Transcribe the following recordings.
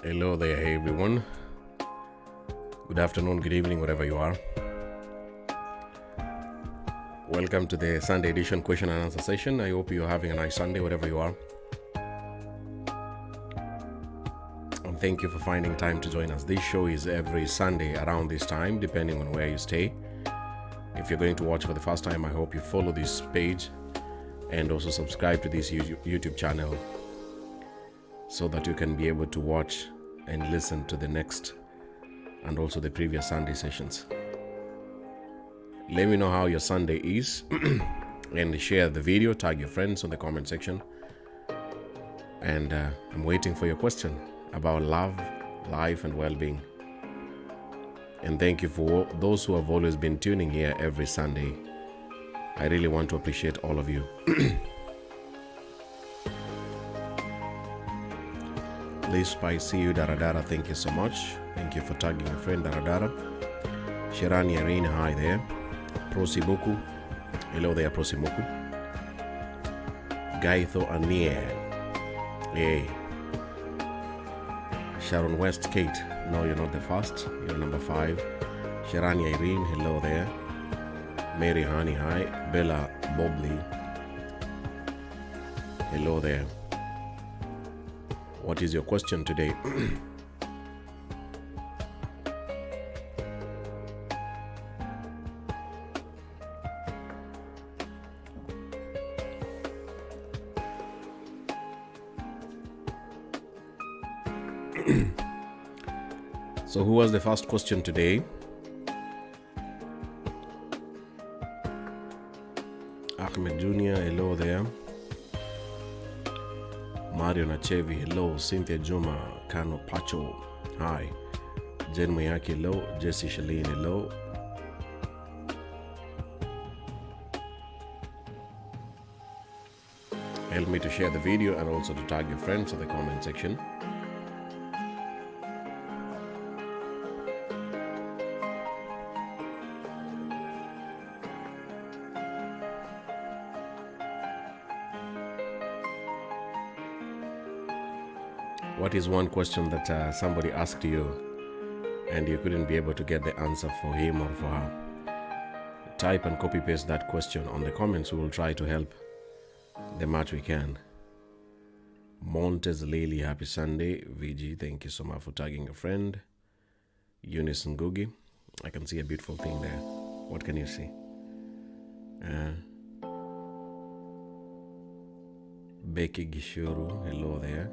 Hello there, hey everyone. Good afternoon, good evening, wherever you are. Welcome to the Sunday edition question and answer session. I hope you're having a nice Sunday, wherever you are. And thank you for finding time to join us. This show is every Sunday around this time, depending on where you stay. If you're going to watch for the first time, I hope you follow this page and also subscribe to this YouTube channel so that you can be able to watch and listen to the next and also the previous Sunday sessions. Let me know how your Sunday is and share the video, tag your friends on the comment section. And I'm waiting for your question about love, life, and well-being. And thank you for those who have always been tuning here every Sunday. I really want to appreciate all of you. Lisp, I see you, Daradara. Thank you so much. Thank you for tagging your friend Daradara. Sherani Irene, hi there. Prosimuku. Hello there, Prosimuku. Gaitho Anier. Hey. Sharon West Kate. No, you're not the first. You're number 5. Sherani Irene, hello there. Mary Hani, hi. Bella Bobley. Hello there. What is your question today? So who was the first question today? Ahmed Jr., hello there. Mario Nachevi, hello. Cynthia Juma, Kano Pacho, hi. Jen Mayaki, hello. Jesse Shalene, hello. Help me to share the video and also to tag your friends in the comment section. What is one question that somebody asked you and you couldn't be able to get the answer for him or for her? Type and copy paste that question on the comments. We will try to help the much we can. Montes Lily, happy Sunday. VG, thank you so much for tagging a friend. Eunice Ngugi, I can see a beautiful thing there. What can you see? Becky Gishuru, hello there.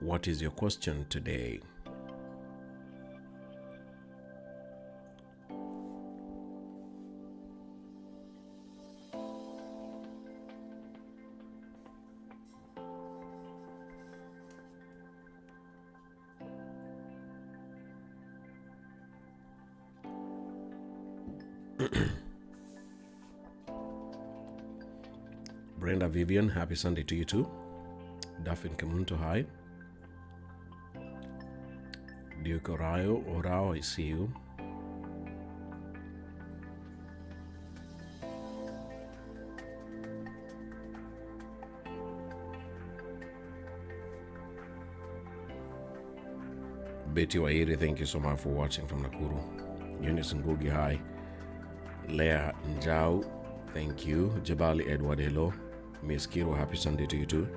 What is your question today? Brenda Vivian, happy Sunday to you too. Daphne Kamunto, hi. Duke Orao, I see you. Betty Wairi, thank you so much for watching from Nakuru. Eunice Ngugi, hi. Leah Njau, thank you. Jabali Edward, hello. Miss Kiro, happy Sunday to you too.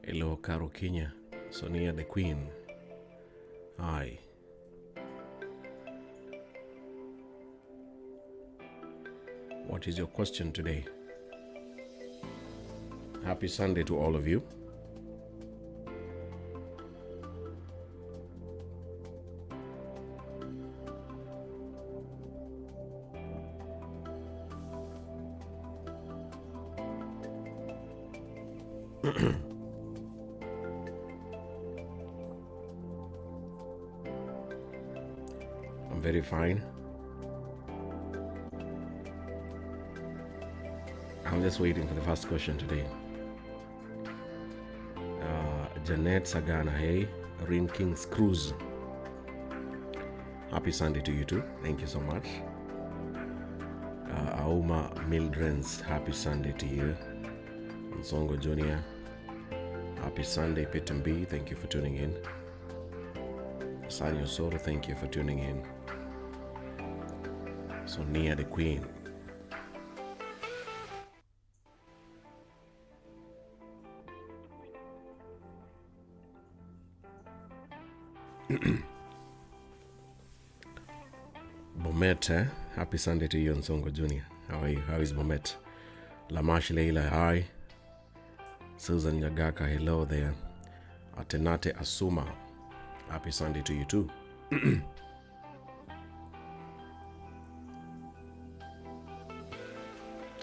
Hello, Caro Kenya. Sonia the Queen. Hi. What is your question today? Happy Sunday to all of you. I'm very fine. I'm just waiting for the first question today. Janet Sagana, hey, Rin King's Cruise. Happy Sunday to you too. Thank you so much. Auma Mildrens, happy Sunday to you. Nsongo Junior, happy Sunday. Pitambi, thank you for tuning in. Sanyo Soro, thank you for tuning in. Sonia the Queen. Bomet, happy Sunday to you, Nsongo Junior. How are you? How is Bomet? Lamash Leila, hi. Susan Yagaka, hello there. Atenate Asuma, happy Sunday to you too.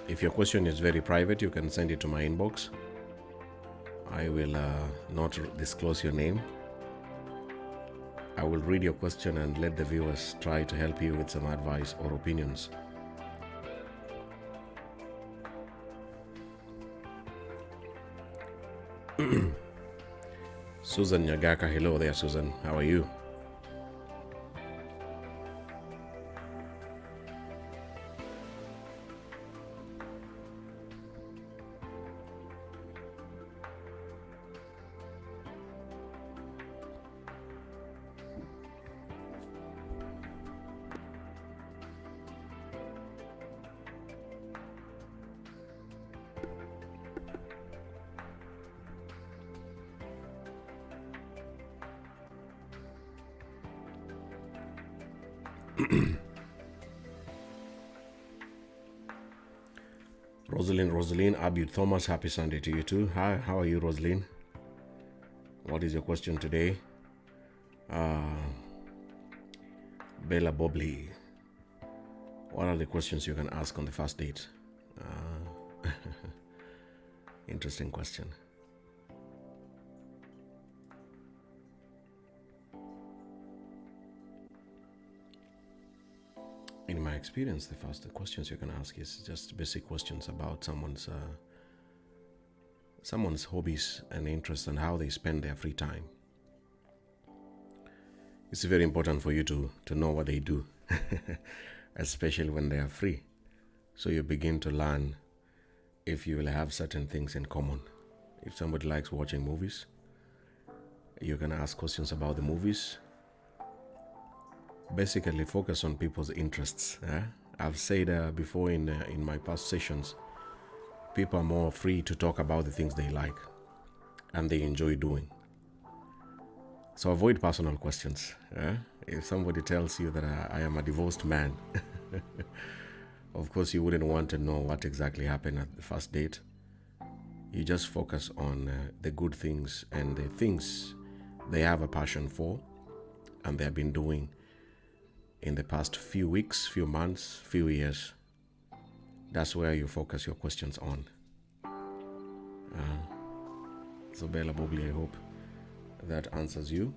If your question is very private, you can send it to my inbox. I will not disclose your name. I will read your question and let the viewers try to help you with some advice or opinions. Susan Yagaka, hello there, Susan. How are you? Rosalind Abud Thomas, happy Sunday to you too. Hi, how are you, Rosalind? What is your question today? Bella Bobley, what are the questions you can ask on the first date? Interesting question. In my experience, the questions you can ask is just basic questions about someone's hobbies and interests and how they spend their free time. It's very important for you to know what they do, especially when they are free. So you begin to learn if you will have certain things in common. If somebody likes watching movies, you can ask questions about the movies. Basically focus on people's interests. I've said before in my past sessions, people are more free to talk about the things they like and they enjoy doing. So avoid personal questions. If somebody tells you that I am a divorced man, of course you wouldn't want to know what exactly happened at the first date. You just focus on the good things and the things they have a passion for and they have been doing in the past few weeks, few months, few years. That's where you focus your questions on. So Bella Bobley, I hope that answers you.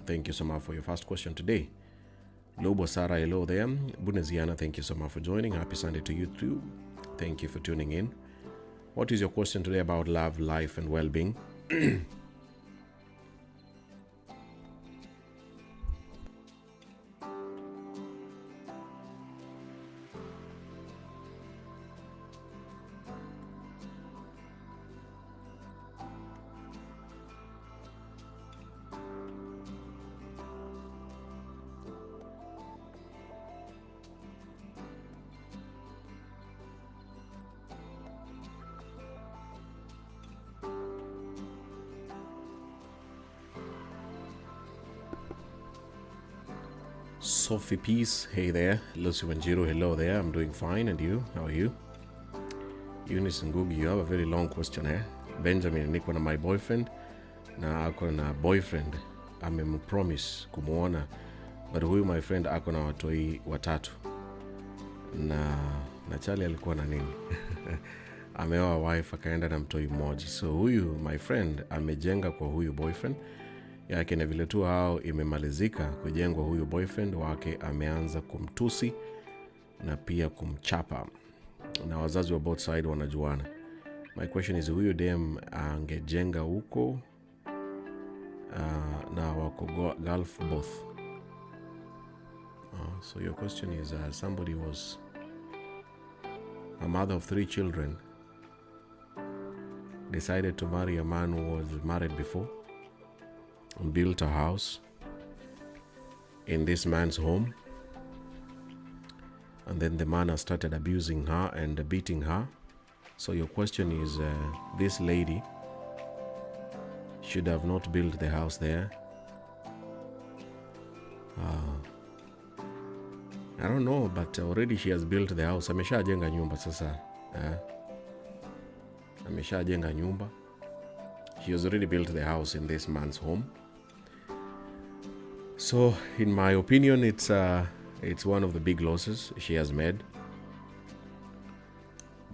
Thank you so much for your first question today. Lobo Sarah, hello there. Buneziana, thank you so much for joining. Happy Sunday to you too. Thank you for tuning in. What is your question today about love, life, and well-being? Sophie Peace, hey there. Lucy Wanjiru, hello there. I'm doing fine, and you? How are you? Eunice Ngugi, you have a very long question, eh? Benjamin, niko na my boyfriend na ako na boyfriend amempromise kumuona, but huyu my friend ako na watoi watatu na Charlie alikuwa na nini? ameoa wife akaenda na mtoi mmoja. So huyu my friend amejenga kwa huyu boyfriend yake, na vile tu hao imemalizika kujengwa, huyu boyfriend wake ameanza kumtusi na pia kumchapa, na wazazi wa both side wanajuana. My question is, huyu dem angejenga huko na wako Gulf both. So your question is, somebody was a mother of 3 children, decided to marry a man who was married before and built a house in this man's home, and then the man has started abusing her and beating her. So your question is, this lady should have not built the house there. I don't know, but already she has built the house. Ameshajenga nyumba sasa. Ameshajenga nyumba. She has already built the house in this man's home. So in my opinion, it's one of the big losses she has made.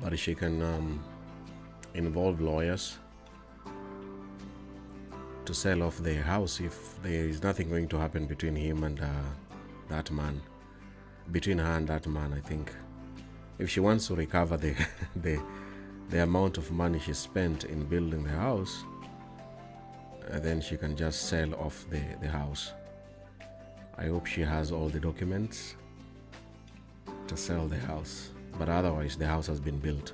But she can involve lawyers to sell off the house if there is nothing going to happen between him and that man. Between her and that man, I think. If she wants to recover the amount of money she spent in building the house, then she can just sell off the house. I hope she has all the documents to sell the house. But otherwise, the house has been built.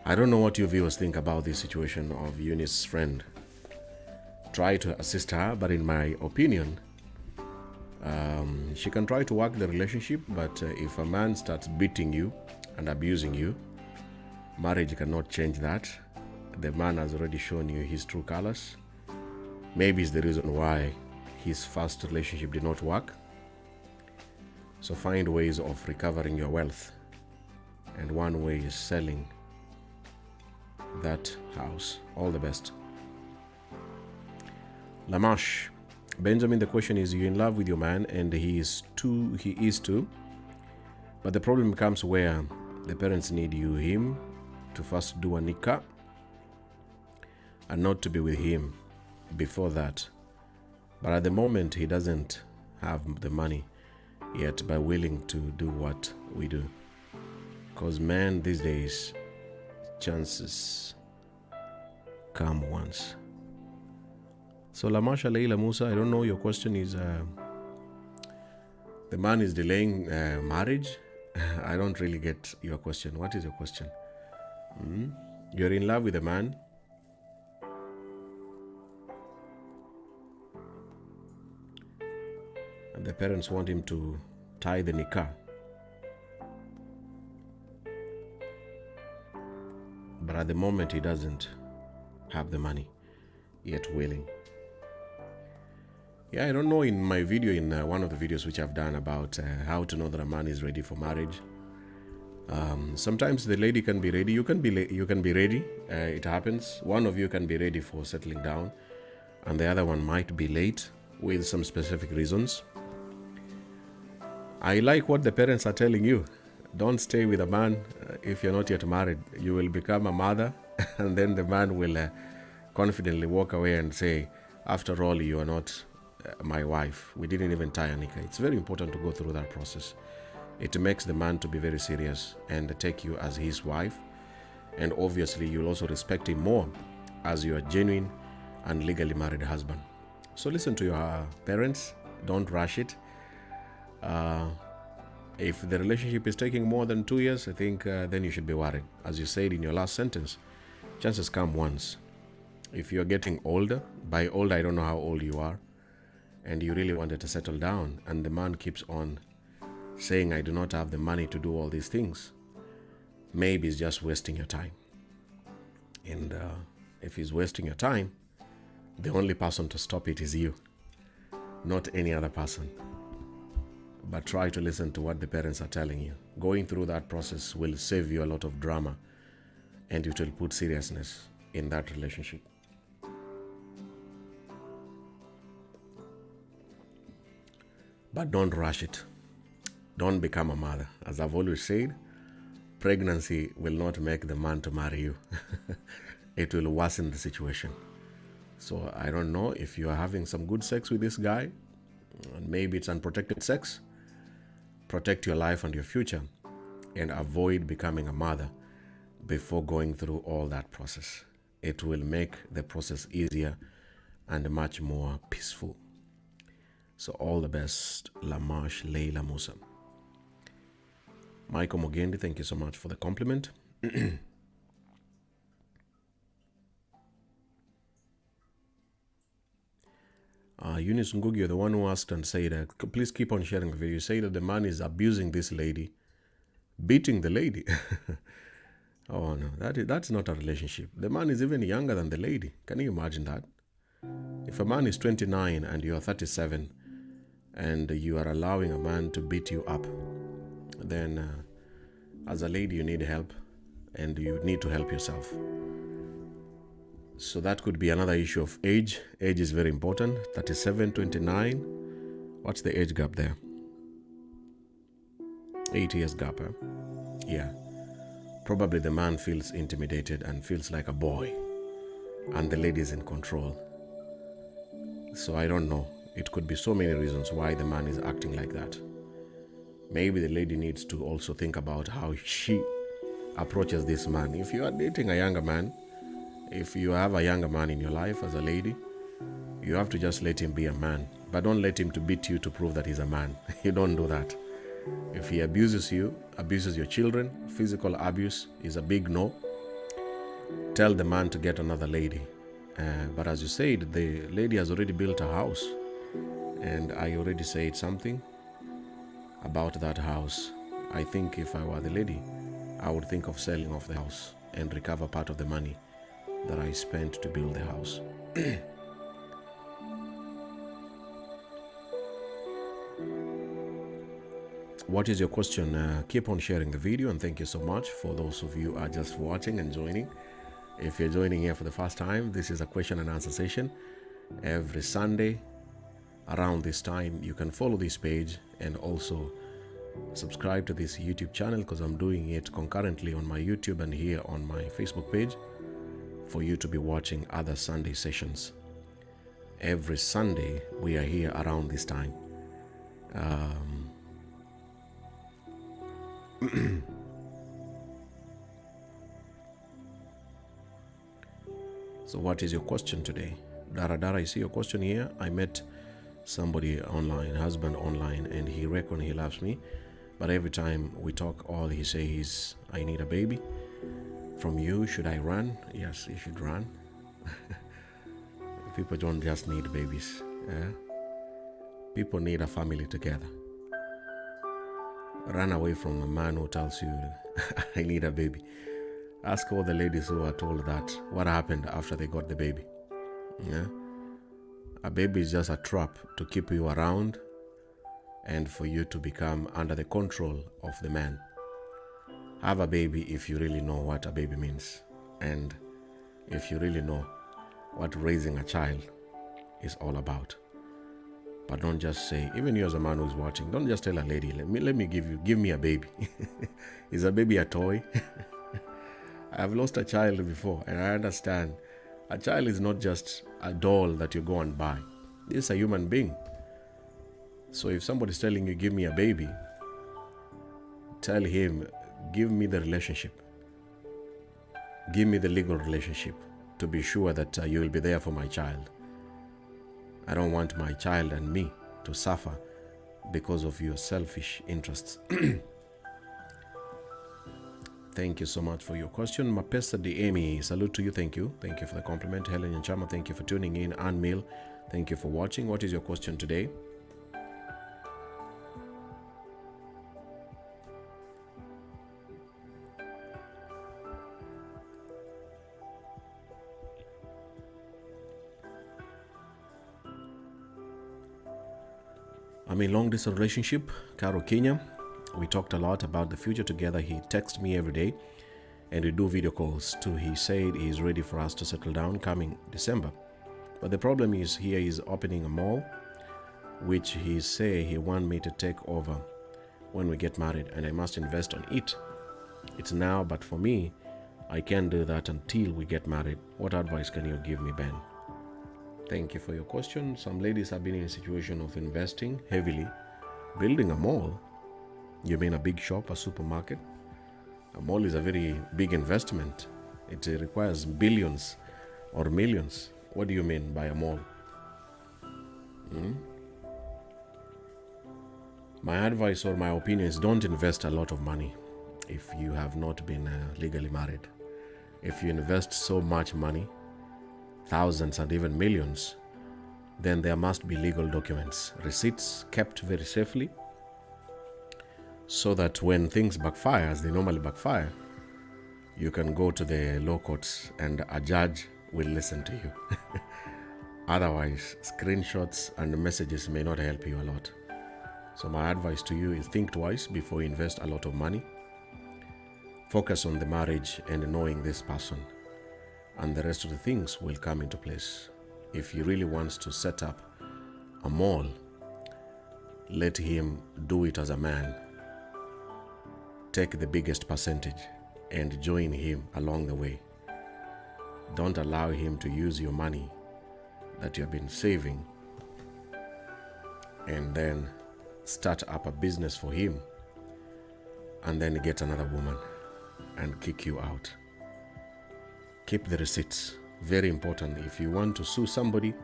I don't know what you viewers think about this situation of Eunice's friend. Try to assist her, but in my opinion, she can try to work the relationship, but if a man starts beating you and abusing you, marriage cannot change that. The man has already shown you his true colors. Maybe it's the reason why his first relationship did not work. So find ways of recovering your wealth. And one way is selling that house. All the best. Lamash. Benjamin, the question is, you're in love with your man and he is too. But the problem comes where the parents need him to first do a nikah and not to be with him before that. But at the moment, he doesn't have the money yet, but willing to do what we do. Because men these days, chances come once. So Lamasha Leila Musa, I don't know, your question is, the man is delaying marriage? I don't really get your question. What is your question? You're in love with a man. And the parents want him to tie the nikah. But at the moment, he doesn't have the money, yet willing. Yeah, I don't know, in my video, in one of the videos which I've done about how to know that a man is ready for marriage. Sometimes the lady can be ready. You can be ready. It happens. One of you can be ready for settling down, and the other one might be late with some specific reasons. I like what the parents are telling you. Don't stay with a man if you're not yet married. You will become a mother, and then the man will confidently walk away and say, after all, you are not my wife. We didn't even tie a nikah. It's very important to go through that process. It makes the man to be very serious and take you as his wife. And obviously, you'll also respect him more as your genuine and legally married husband. So listen to your parents. Don't rush it. If the relationship is taking more than 2 years, I think then you should be worried. As you said in your last sentence, chances come once. If you're getting older, by old I don't know how old you are, and you really wanted to settle down, and the man keeps on saying, I do not have the money to do all these things, maybe he's just wasting your time. And if he's wasting your time, the only person to stop it is you, not any other person. But try to listen to what the parents are telling you. Going through that process will save you a lot of drama, and it will put seriousness in that relationship. But don't rush it. Don't become a mother. As I've always said, pregnancy will not make the man to marry you. It will worsen the situation. So I don't know if you are having some good sex with this guy, and maybe it's unprotected sex. Protect your life and your future and avoid becoming a mother before going through all that process. It will make the process easier and much more peaceful. So all the best, Lamash Leila Musa. Michael Mugendi, thank you so much for the compliment. Eunice Ngugi, you're the one who asked and said, please keep on sharing the video. You say that the man is abusing this lady, beating the lady. Oh no, that's not a relationship. The man is even younger than the lady. Can you imagine that? If a man is 29 and you are 37 and you are allowing a man to beat you up, then as a lady you need help and you need to help yourself. So that could be another issue of age. Age is very important. 37, 29. What's the age gap there? 8 years gap, huh? Yeah. Probably the man feels intimidated and feels like a boy, and the lady is in control. So I don't know. It could be so many reasons why the man is acting like that. Maybe the lady needs to also think about how she approaches this man. If you are dating a younger man, if you have a younger man in your life as a lady, you have to just let him be a man. But don't let him to beat you to prove that he's a man. You don't do that. If he abuses you, abuses your children, physical abuse is a big no. Tell the man to get another lady. But as you said, the lady has already built a house. And I already said something about that house. I think if I were the lady, I would think of selling off the house and recover part of the money that I spent to build the house. What is your question? Keep on sharing the video, and thank you so much for those of you who are just watching and joining. If you're joining here for the first time, this is a question and answer session every Sunday around this time. You can follow this page and also subscribe to this YouTube channel, because I'm doing it concurrently on my YouTube and here on my Facebook page, for you to be watching other Sunday sessions. Every Sunday we are here around this time. So what is your question today? Dara, I see your question here. I met somebody online, husband online, and he reckon he loves me, but every time we talk, all he say is, I need a baby from you. Should I run? Yes, you should run. People don't just need babies. People need a family together. Run away from a man who tells you, I need a baby. Ask all the ladies who are told that, what happened after they got the baby. Yeah? A baby is just a trap to keep you around and for you to become under the control of the man. Have a baby if you really know what a baby means, and if you really know what raising a child is all about. But don't just say, even you as a man who's watching, don't just tell a lady, let me give me a baby. Is a baby a toy? I've lost a child before, and I understand. A child is not just a doll that you go and buy. This is a human being. So if somebody's telling you, give me a baby, tell him, give me the relationship. Give me the legal relationship to be sure that you will be there for my child. I don't want my child and me to suffer because of your selfish interests. Thank you so much for your question. Mapesa Amy, salute to you. Thank you. Thank you for the compliment. Helen Nchama, thank you for tuning in. Ann Mill, thank you for watching. What is your question today? I'm in a long distance relationship, Caro Kenya. We talked a lot about the future together. He texts me every day and we do video calls too. He said he's ready for us to settle down coming December. But the problem is here he's opening a mall, which he wants me to take over when we get married, and I must invest on it. It's now, but for me, I can't do that until we get married. What advice can you give me, Ben? Thank you for your question. Some ladies have been in a situation of investing heavily, building a mall. You mean a big shop, a supermarket? A mall is a very big investment. It requires billions or millions. What do you mean by a mall? My advice or my opinion is don't invest a lot of money if you have not been legally married. If you invest so much money, thousands and even millions, then there must be legal documents, receipts kept very safely, so that when things backfire, as they normally backfire, you can go to the law courts and a judge will listen to you. Otherwise, screenshots and messages may not help you a lot. So my advice to you is think twice before you invest a lot of money. Focus on the marriage and knowing this person, and the rest of the things will come into place. If he really wants to set up a mall, let him do it as a man. Take the biggest percentage and join him along the way. Don't allow him to use your money that you have been saving and then start up a business for him and then get another woman and kick you out. Keep the receipts. Very important. If you want to sue somebody,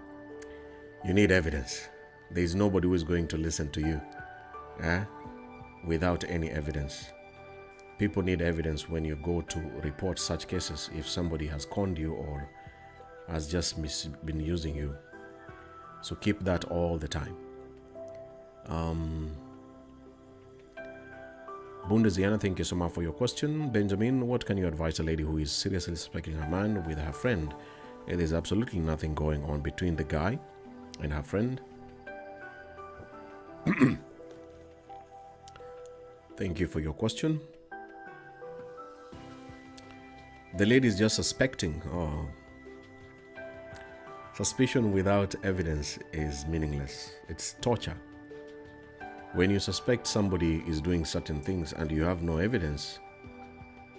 you need evidence. There is nobody who is going to listen to you without any evidence. People need evidence when you go to report such cases if somebody has conned you or has just been using you. So keep that all the time. Bundesiana, thank you so much for your question. Benjamin, what can you advise a lady who is seriously suspecting her man with her friend? There is absolutely nothing going on between the guy and her friend. Thank you for your question. The lady is just suspecting. Suspicion without evidence is meaningless. It's torture. When you suspect somebody is doing certain things and you have no evidence,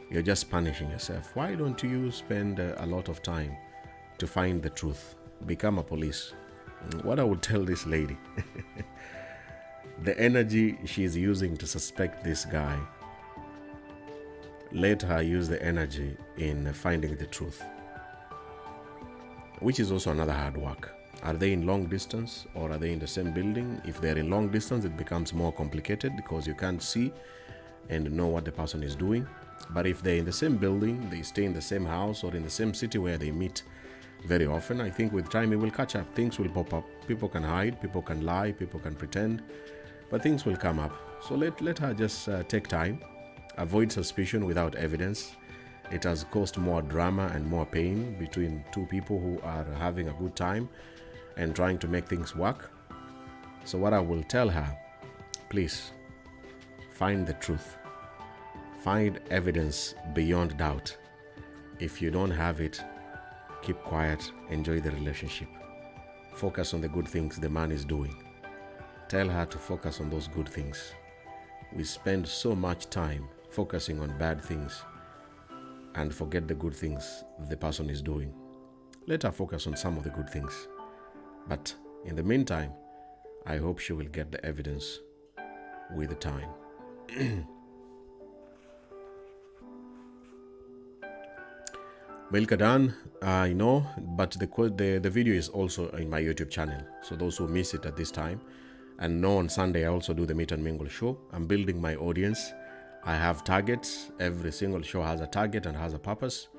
you're just punishing yourself. Why don't you spend a lot of time to find the truth? Become a police. What I would tell this lady, the energy she's using to suspect this guy, let her use the energy in finding the truth, which is also another hard work. Are they in long distance or are they in the same building? If they're in long distance, it becomes more complicated because you can't see and know what the person is doing. But if they're in the same building, they stay in the same house or in the same city where they meet very often, I think with time it will catch up. Things will pop up. People can hide, people can lie, people can pretend, but things will come up. So let her just take time, avoid suspicion without evidence. It has caused more drama and more pain between two people who are having a good time and trying to make things work. So what I will tell her, please find the truth. Find evidence beyond doubt. If you don't have it, keep quiet, enjoy the relationship. Focus on the good things the man is doing. Tell her to focus on those good things. We spend so much time focusing on bad things and forget the good things the person is doing. Let her focus on some of the good things. But in the meantime, I hope she will get the evidence with the time. Melkadan, I know, but the video is also in my YouTube channel. So those who miss it at this time, and know on Sunday I also do the Meet and Mingle show. I'm building my audience. I have targets. Every single show has a target and has a purpose.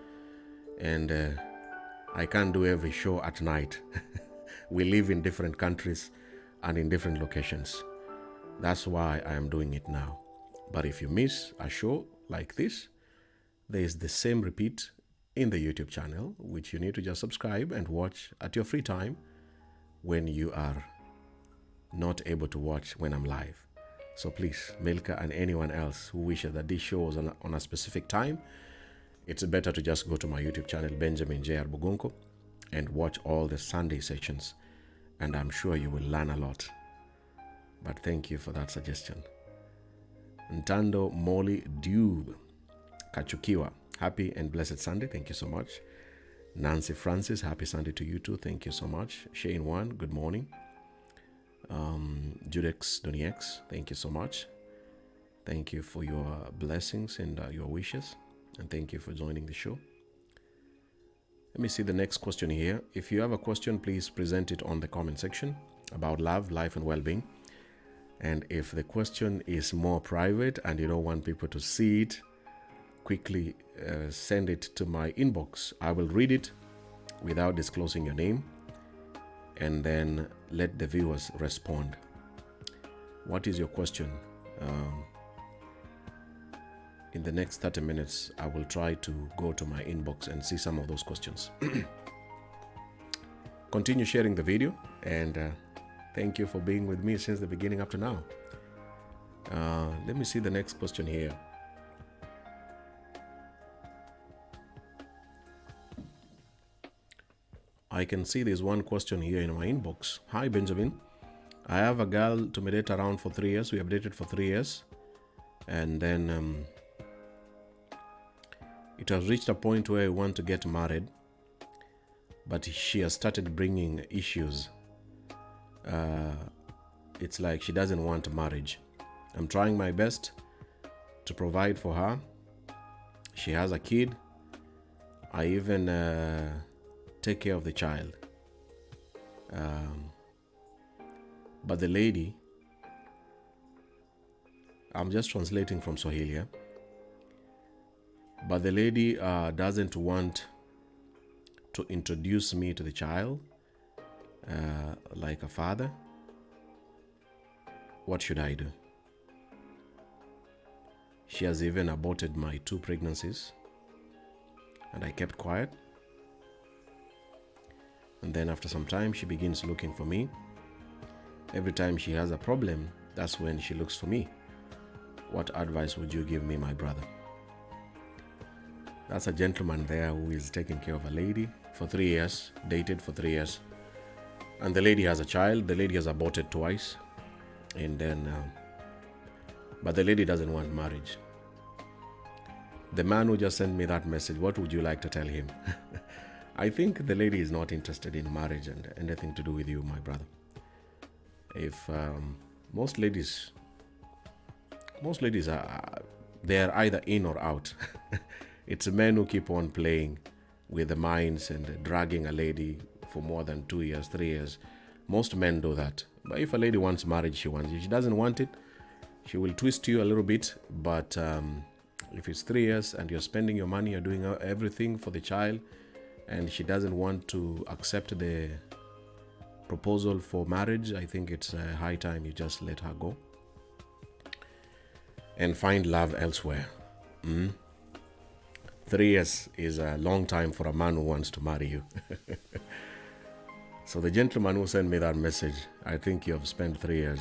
And I can't do every show at night. We live in different countries and in different locations. That's why I am doing it now. But if you miss a show like this, there is the same repeat in the YouTube channel, which you need to just subscribe and watch at your free time when you are not able to watch when I'm live. So please, Milka and anyone else who wishes that this show is on a specific time, it's better to just go to my YouTube channel, Benjamin J.R. Bugunko, and watch all the Sunday sessions, and I'm sure you will learn a lot. But thank you for that suggestion. Ntando Molly Dube, Kachukiwa, happy and blessed Sunday. Thank you so much. Nancy Francis, happy Sunday to you too. Thank you so much. Shane One, good morning. Judex Doniex, thank you so much. Thank you for your blessings and your wishes. And thank you for joining the show. Let me see the next question here. If you have a question, please present it on the comment section about love, life, and well-being. And if the question is more private and you don't want people to see it, quickly send it to my inbox. I will read it without disclosing your name, and then let the viewers respond. What is your question? In the next 30 minutes, I will try to go to my inbox and see some of those questions. Continue sharing the video, and thank you for being with me since the beginning up to now. Let me see the next question here. I can see there's one question here in my inbox. Hi, Benjamin. I have a girl to me date around for 3 years. We have dated for 3 years. And then it has reached a point where I want to get married. But she has started bringing issues. It's like she doesn't want marriage. I'm trying my best to provide for her. She has a kid. I even take care of the child. But the lady, I'm just translating from Swahili, but the lady doesn't want to introduce me to the child like a father. What should I do? She has even aborted my 2 pregnancies, and I kept quiet. And then after some time, she begins looking for me. Every time she has a problem, that's when she looks for me. What advice would you give me, my brother? That's a gentleman there who is taking care of a lady for 3 years, dated for 3 years. And the lady has a child. The lady has aborted twice. And then, but the lady doesn't want marriage. The man who just sent me that message, what would you like to tell him? I think the lady is not interested in marriage and anything to do with you, my brother. If most ladies are, they are either in or out. It's men who keep on playing with the minds and dragging a lady for more than 2 years, 3 years. Most men do that. But if a lady wants marriage, she wants it. If she doesn't want it, she will twist you a little bit. But if it's 3 years and you're spending your money, you're doing everything for the child, and she doesn't want to accept the proposal for marriage, I think it's a high time you just let her go and find love elsewhere. 3 years is a long time for a man who wants to marry you. So the gentleman who sent me that message, I think you have spent 3 years.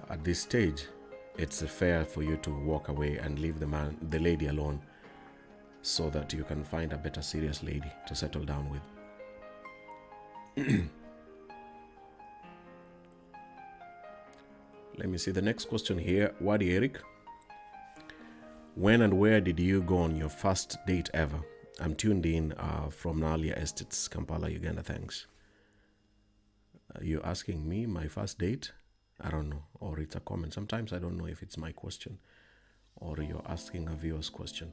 At this stage, it's fair for you to walk away and leave the lady alone, so that you can find a better serious lady to settle down with. Let me see the next question here. Wadi Eric. When and where did you go on your first date ever? I'm tuned in from Nalia Estates, Kampala, Uganda. Thanks. You're asking me my first date? I don't know. Or it's a comment. Sometimes I don't know if it's my question or you're asking a viewer's question.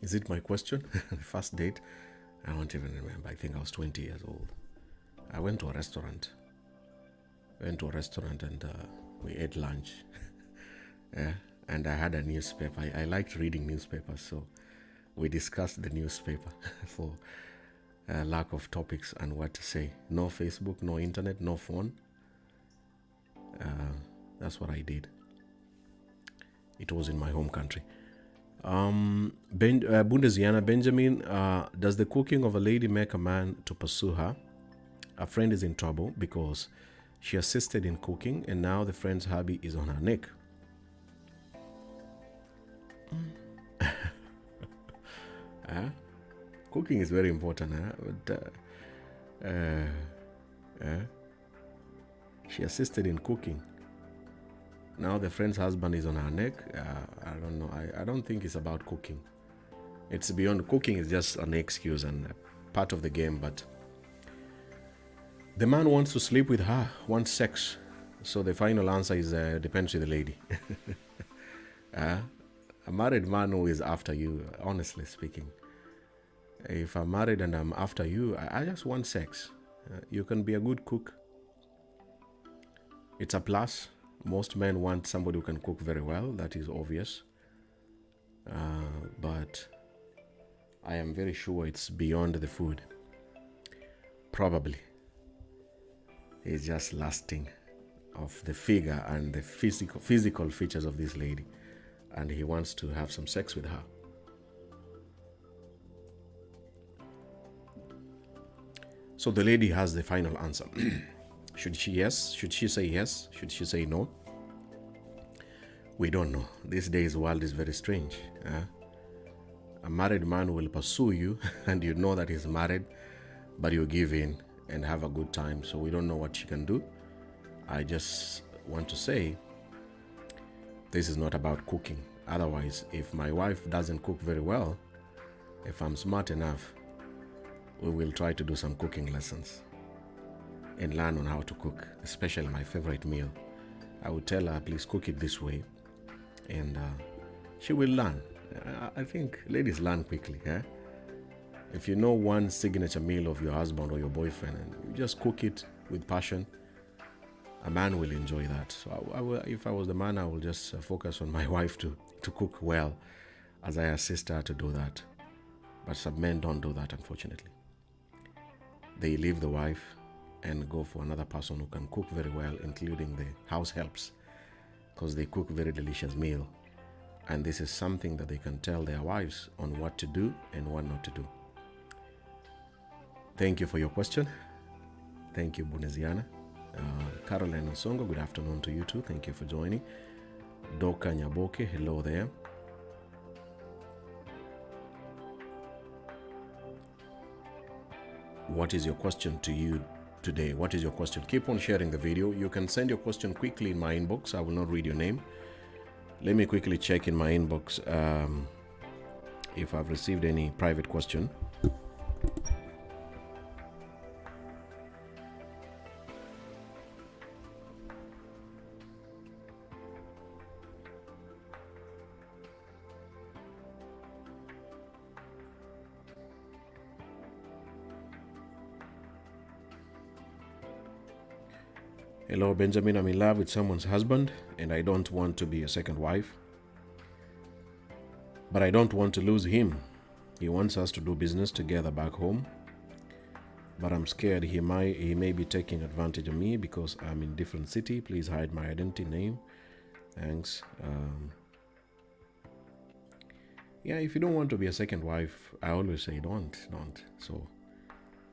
Is it my question? The first date? I don't even remember. I think I was 20 years old. I went to a restaurant. And we ate lunch. Yeah, and I had a newspaper. I liked reading newspapers, so we discussed the newspaper for lack of topics and what to say. No Facebook, no internet, no phone. That's what I did. It was in my home country. Bundesiana Benjamin, does the cooking of a lady make a man to pursue her? A friend is in trouble because she assisted in cooking and now the friend's hubby is on her neck. Huh? Cooking is very important. Huh? But, she assisted in cooking. Now the friend's husband is on her neck. I don't know. I don't think it's about cooking. It's beyond cooking. Is just an excuse and part of the game. But the man wants to sleep with her, wants sex. So the final answer is depends with the lady. A married man who is after you, honestly speaking. If I'm married and I'm after you, I just want sex. You can be a good cook. It's a plus. Most men want somebody who can cook very well. That is obvious. But I am very sure it's beyond the food. Probably. It's just lasting of the figure and the physical features of this lady. And he wants to have some sex with her. So the lady has the final answer. Should she yes? Should she say yes? Should she say no? We don't know. These days, world is very strange. A married man will pursue you and you know that he's married, but you give in and have a good time. So we don't know what she can do. I just want to say, this is not about cooking. Otherwise, if my wife doesn't cook very well, if I'm smart enough, we will try to do some cooking lessons and learn on how to cook, especially my favorite meal. I would tell her, please cook it this way, and she will learn. I think ladies learn quickly. If you know one signature meal of your husband or your boyfriend and you just cook it with passion, a man will enjoy that. So if I was the man, I will just focus on my wife to cook well as I assist her to do that. But some men don't do that, unfortunately. They leave the wife and go for another person who can cook very well, including the house helps, because they cook very delicious meal. And this is something that they can tell their wives on what to do and what not to do. Thank you for your question. Thank you, Buneziana. Caroline Osongo, good afternoon to you too. Thank you for joining. Doka Nyaboke, hello there. What is your question to you today? What is your question? Keep on sharing the video. You can send your question quickly in my inbox. I will not read your name. Let me quickly check in my inbox if I've received any private question. Hello, Benjamin. I'm in love with someone's husband and I don't want to be a second wife. But I don't want to lose him. He wants us to do business together back home. But I'm scared he may be taking advantage of me because I'm in a different city. Please hide my identity name. Thanks. Yeah, if you don't want to be a second wife, I always say don't. So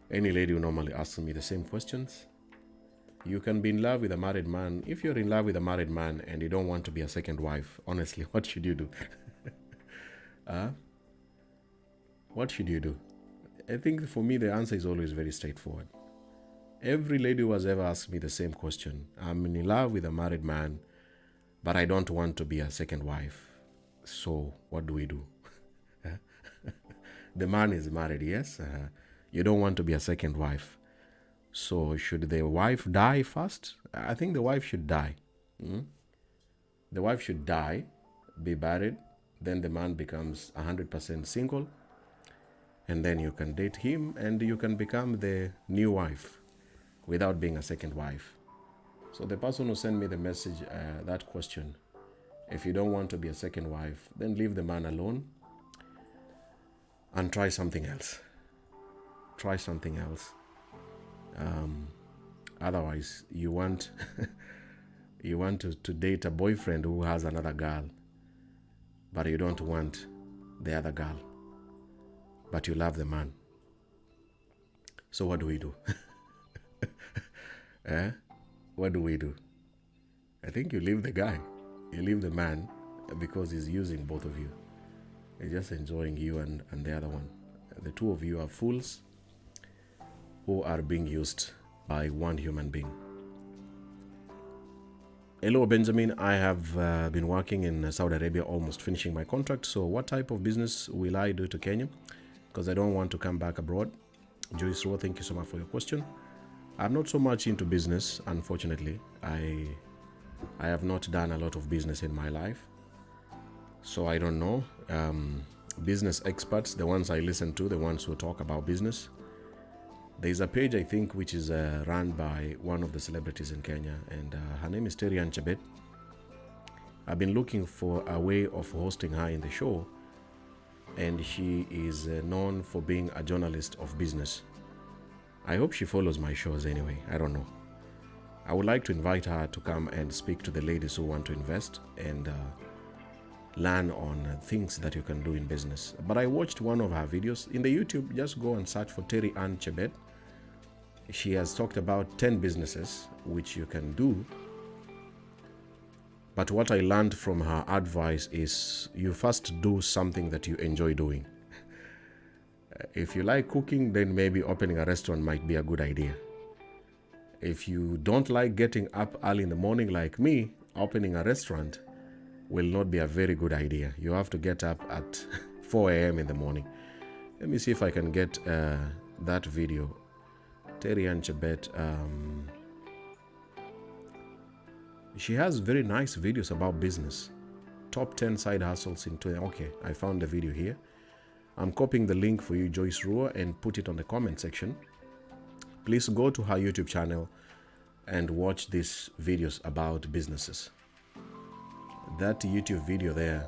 any lady who normally asks me the same questions, you can be in love with a married man. If you're in love with a married man and you don't want to be a second wife, honestly, what should you do? What should you do? I think for me, the answer is always very straightforward. Every lady who has ever asked me the same question, I'm in love with a married man, but I don't want to be a second wife. So what do we do? The man is married, yes. You don't want to be a second wife. So should the wife die first? I think the wife should die. The wife should die, be buried, then the man becomes 100% single, and then you can date him and you can become the new wife without being a second wife. So the person who sent me the message, that question, if you don't want to be a second wife, then leave the man alone and try something else. Try something else. Otherwise, you want to date a boyfriend who has another girl, but you don't want the other girl, but you love the man. So what do we do? What do we do? I think you leave the guy. You leave the man because he's using both of you. just enjoying you and the other one. The two of you are fools who are being used by one human being. Hello, Benjamin. I have been working in Saudi Arabia, almost finishing my contract. So what type of business will I do to Kenya? Because I don't want to come back abroad. Joyce Rowe, thank you so much for your question. I'm not so much into business, unfortunately. I have not done a lot of business in my life. So I don't know. Business experts, the ones I listen to, the ones who talk about business. There's a page, I think, which is run by one of the celebrities in Kenya, and her name is Terry Ann Chebet. I've been looking for a way of hosting her in the show, and she is known for being a journalist of business. I hope she follows my shows anyway. I don't know. I would like to invite her to come and speak to the ladies who want to invest and learn on things that you can do in business. But I watched one of her videos. In the YouTube, just go and search for Terry Ann Chebet. She has talked about 10 businesses which you can do. But what I learned from her advice is you first do something that you enjoy doing. If you like cooking, then maybe opening a restaurant might be a good idea. If you don't like getting up early in the morning like me, opening a restaurant will not be a very good idea. You have to get up at 4 a.m. in the morning. Let me see if I can get that video. Terry Ann Chebet. She has very nice videos about business. Top 10 side hustles in 20. Okay, I found the video here. I'm copying the link for you, Joyce Rowe, and put it on the comment section. Please go to her YouTube channel and watch these videos about businesses. That YouTube video there,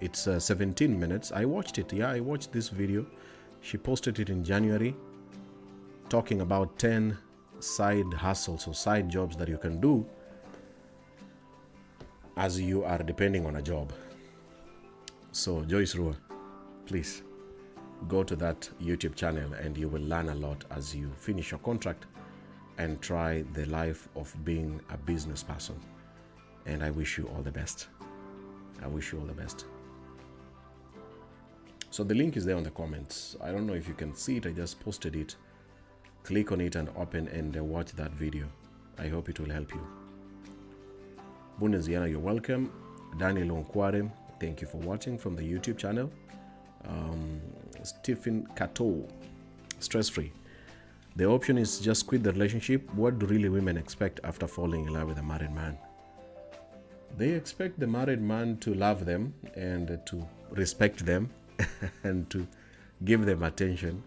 it's 17 minutes. I watched it. Yeah, I watched this video. She posted it in January, talking about 10 side hustles or side jobs that you can do as you are depending on a job. So Joyce Rowe, please go to that YouTube channel and you will learn a lot as you finish your contract and try the life of being a business person. And I wish you all the best. I wish you all the best. So the link is there on the comments. I don't know if you can see it. I just posted it. Click on it and open and watch that video. I hope it will help you. Bundeziana, you're welcome. Daniel Onkware, thank you for watching from the YouTube channel. Stephen Cato, stress-free. The option is just quit the relationship. What do really women expect after falling in love with a married man? They expect the married man to love them and to respect them and to give them attention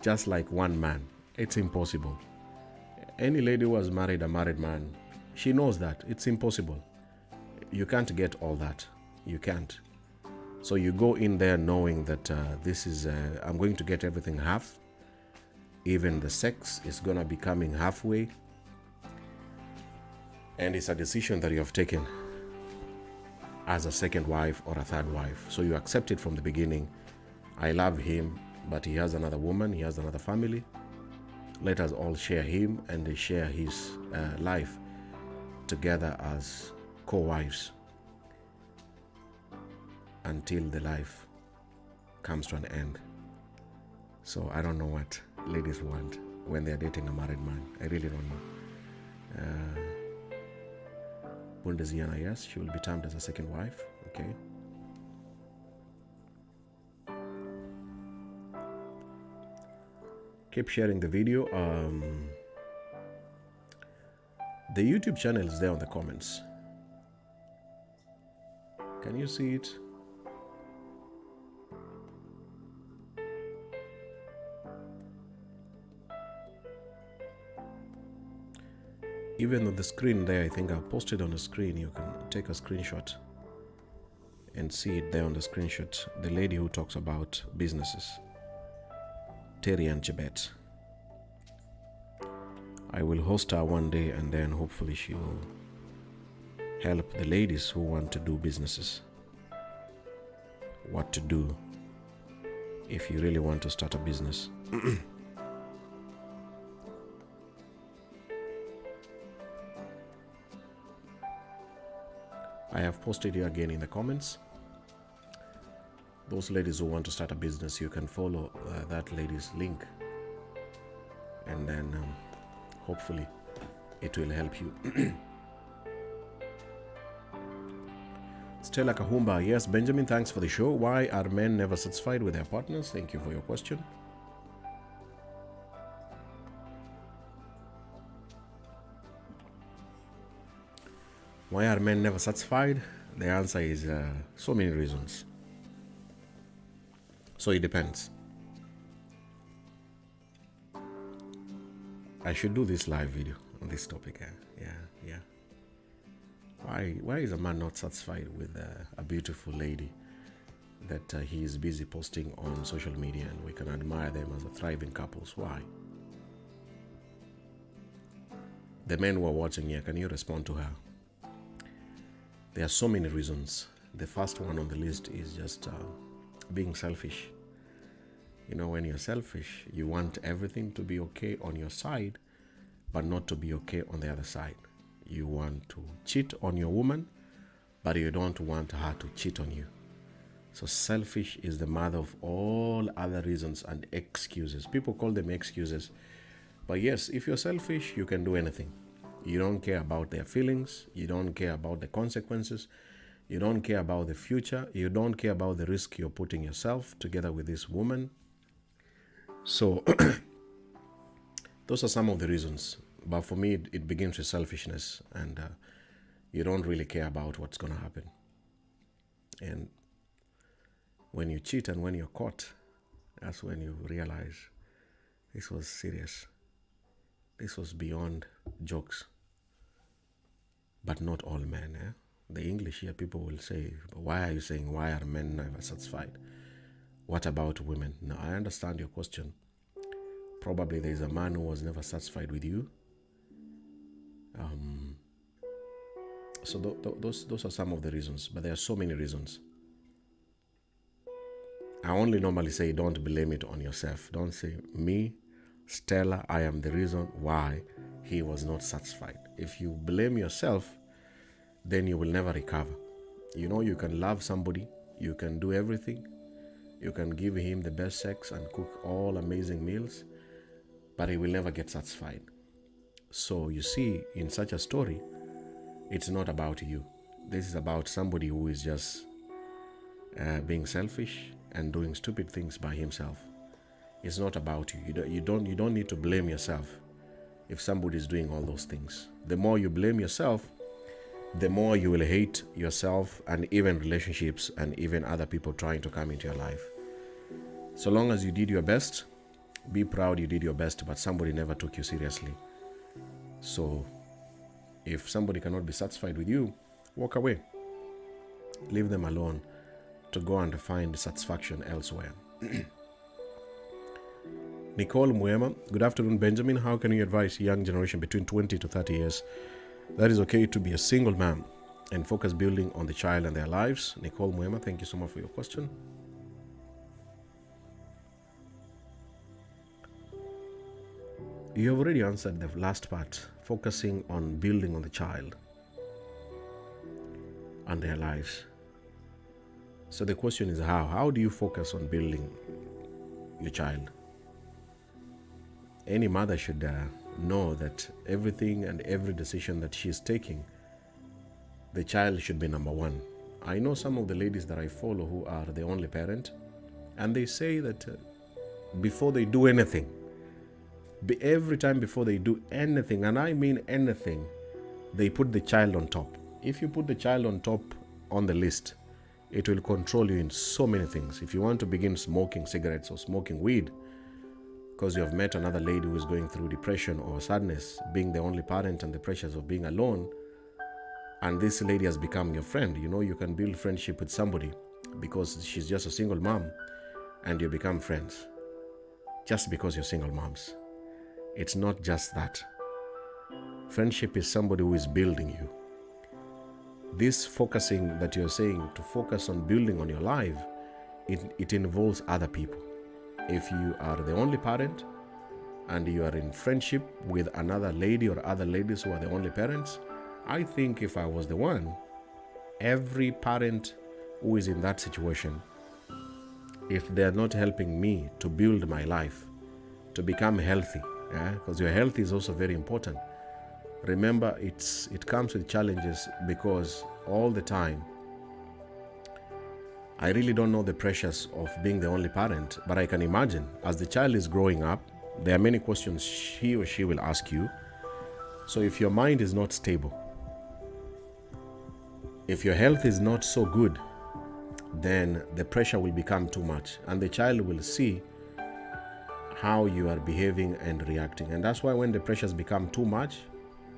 just like one man. It's impossible. Any lady who has married a married man, she knows that it's impossible. You can't get all that. You can't. So you go in there knowing that this is, I'm going to get everything half. Even the sex is going to be coming halfway. And it's a decision that you have taken as a second wife or a third wife. So you accept it from the beginning. I love him, but he has another woman, he has another family. Let us all share him and share his life together as co-wives until the life comes to an end. So I don't know what ladies want when they're dating a married man. I really don't know. Bundeziana, yes, she will be termed as a second wife. Okay. Keep sharing the video. The YouTube channel is there on the comments. Can you see it? Even on the screen there, I think I'll post it on the screen. You can take a screenshot and see it there on the screenshot. The lady who talks about businesses. Terry Ann Chebet. I will host her one day and then hopefully she will help the ladies who want to do businesses. What to do if you really want to start a business. I have posted you again in the comments. Those ladies who want to start a business, you can follow that lady's link, and then hopefully it will help you. Stella Kahumba, yes, Benjamin, thanks for the show. Why are men never satisfied with their partners? Thank you for your question. Why are men never satisfied? The answer is so many reasons. So it depends. I should do this live video on this topic. Yeah. Why is a man not satisfied with a beautiful lady that he is busy posting on social media, and we can admire them as a thriving couples? Why? The men who are watching here, can you respond to her? There are so many reasons. The first one on the list is just being selfish. You know, when you're selfish, you want everything to be okay on your side, but not to be okay on the other side. You want to cheat on your woman, but you don't want her to cheat on you. So selfish is the mother of all other reasons and excuses. People call them excuses. But yes, if you're selfish, you can do anything. You don't care about their feelings. You don't care about the consequences. You don't care about the future. You don't care about the risk you're putting yourself together with this woman. So those are some of the reasons. But for me, it begins with selfishness, and you don't really care about what's going to happen. And when you cheat and when you're caught, that's when you realize this was serious. This was beyond jokes. But not all men. The English here, people will say, why are you saying, why are men never satisfied? What about women? Now, I understand your question. Probably there's a man who was never satisfied with you. So those are some of the reasons, but there are so many reasons. I only normally say, don't blame it on yourself. Don't say, me, Stella, I am the reason why he was not satisfied. If you blame yourself, then you will never recover. You know, you can love somebody, you can do everything, you can give him the best sex and cook all amazing meals, but he will never get satisfied. So you see, in such a story, it's not about you. This is about somebody who is just being selfish and doing stupid things by himself. It's not about you. You don't need to blame yourself if somebody is doing all those things. The more you blame yourself, the more you will hate yourself and even relationships and even other people trying to come into your life. So long as you did your best, be proud you did your best, but somebody never took you seriously. So if somebody cannot be satisfied with you, walk away. Leave them alone to go and find satisfaction elsewhere. Nicole Mwema, good afternoon, Benjamin. How can you advise young generation between 20 to 30 years that is okay to be a single man and focus building on the child and their lives? Nicole Mwema, thank you so much for your question. You have already answered the last part, focusing on building on the child and their lives. So the question is how? How do you focus on building your child? Any mother should know that everything and every decision that she is taking, the child should be number one. I know some of the ladies that I follow who are the only parent, and they say that before they do anything, every time before they do anything, and I mean anything, they put the child on top. If you put the child on top on the list, it will control you in so many things. If you want to begin smoking cigarettes or smoking weed because you have met another lady who is going through depression or sadness, being the only parent and the pressures of being alone, and this lady has become your friend, you know, you can build friendship with somebody because she's just a single mom, and you become friends just because you're single moms. It's not just that. Friendship is somebody who is building you. This focusing that you're saying, to focus on building on your life, it involves other people. If you are the only parent and you are in friendship with another lady or other ladies who are the only parents, I think if I was the one, every parent who is in that situation if they are not helping me to build my life, to become healthy, because your health is also very important. Remember, it comes with challenges, because all the time, I really don't know the pressures of being the only parent, but I can imagine as the child is growing up, there are many questions he or she will ask you. So if your mind is not stable, if your health is not so good, then the pressure will become too much, and the child will see how you are behaving and reacting. And that's why when the pressures become too much,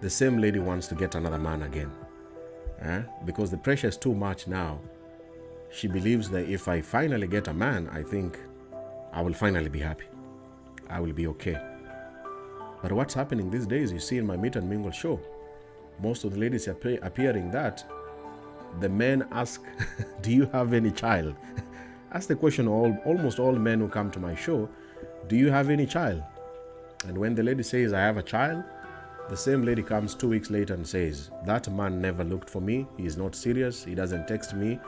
the same lady wants to get another man again. Because the pressure is too much now. She believes that if I finally get a man, I think I will finally be happy. I will be okay. But what's happening these days, you see in my Meet and Mingle show, most of the ladies appearing that the men ask, do you have any child? Ask the question, almost all men who come to my show, do you have any child? And when the lady says, I have a child, the same lady comes 2 weeks later and says, that man never looked for me. He is not serious. He doesn't text me.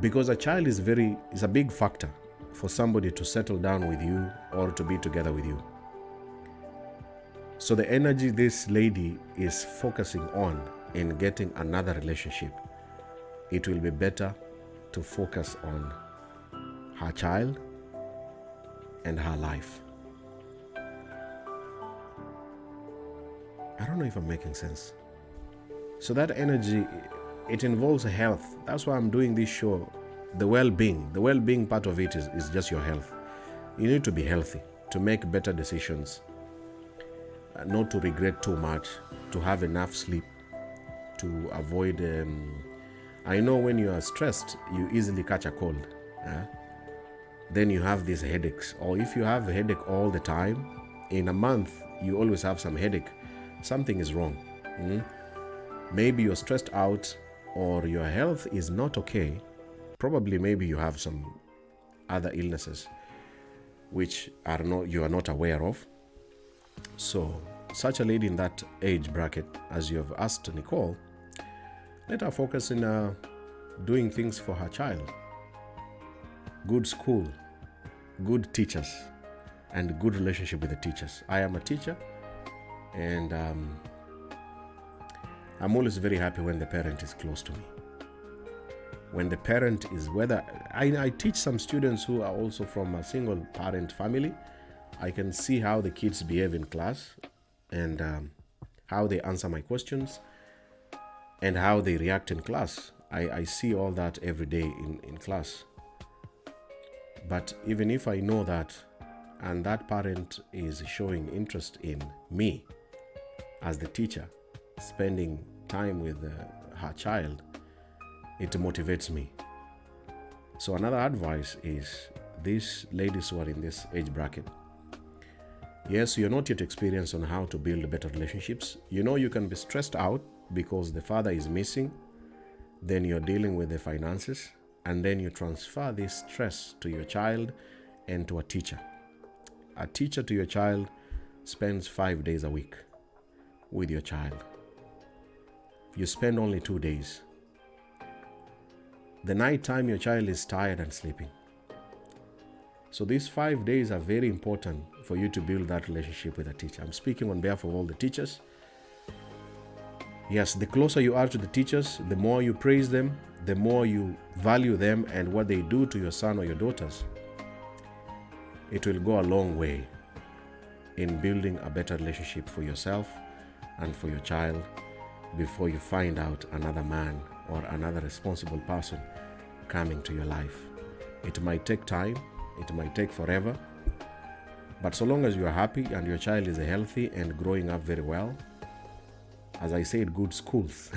Because a child is a big factor for somebody to settle down with you or to be together with you. So the energy this lady is focusing on in getting another relationship, it will be better to focus on her child and her life. I don't know if I'm making sense. So that energy, it involves health. That's why I'm doing this show. The well-being part of it is just your health. You need to be healthy to make better decisions, not to regret too much, to have enough sleep, to avoid I know when you are stressed, you easily catch a cold. Then you have these headaches. Or if you have a headache all the time, in a month, you always have some headache. Something is wrong. Maybe you're stressed out, or your health is not okay. Probably maybe you have some other illnesses which you are not aware of. So such a lady in that age bracket, as you have asked Nicole, let her focus in doing things for her child. Good school, good teachers, and good relationship with the teachers. I am a teacher, and I'm always very happy when the parent is close to me. When the parent is, whether I teach some students who are also from a single parent family, I can see how the kids behave in class, and how they answer my questions, and how they react in class. I see all that every day in class. But even if I know that, and that parent is showing interest in me as the teacher, spending time with her child, it motivates me. So another advice is, these ladies who are in this age bracket, yes, you're not yet experienced on how to build better relationships. You know you can be stressed out because the father is missing. Then you're dealing with the finances, and then you transfer this stress to your child and to a teacher. A teacher to your child spends 5 days a week with your child. You spend only 2 days. The night time, your child is tired and sleeping. So these 5 days are very important for you to build that relationship with a teacher. I'm speaking on behalf of all the teachers. Yes, the closer you are to the teachers, the more you praise them, the more you value them and what they do to your son or your daughters. It will go a long way in building a better relationship for yourself and for your child before you find out another man or another responsible person coming to your life. It might take time, it might take forever, but so long as you are happy and your child is healthy and growing up very well, as I said, good schools.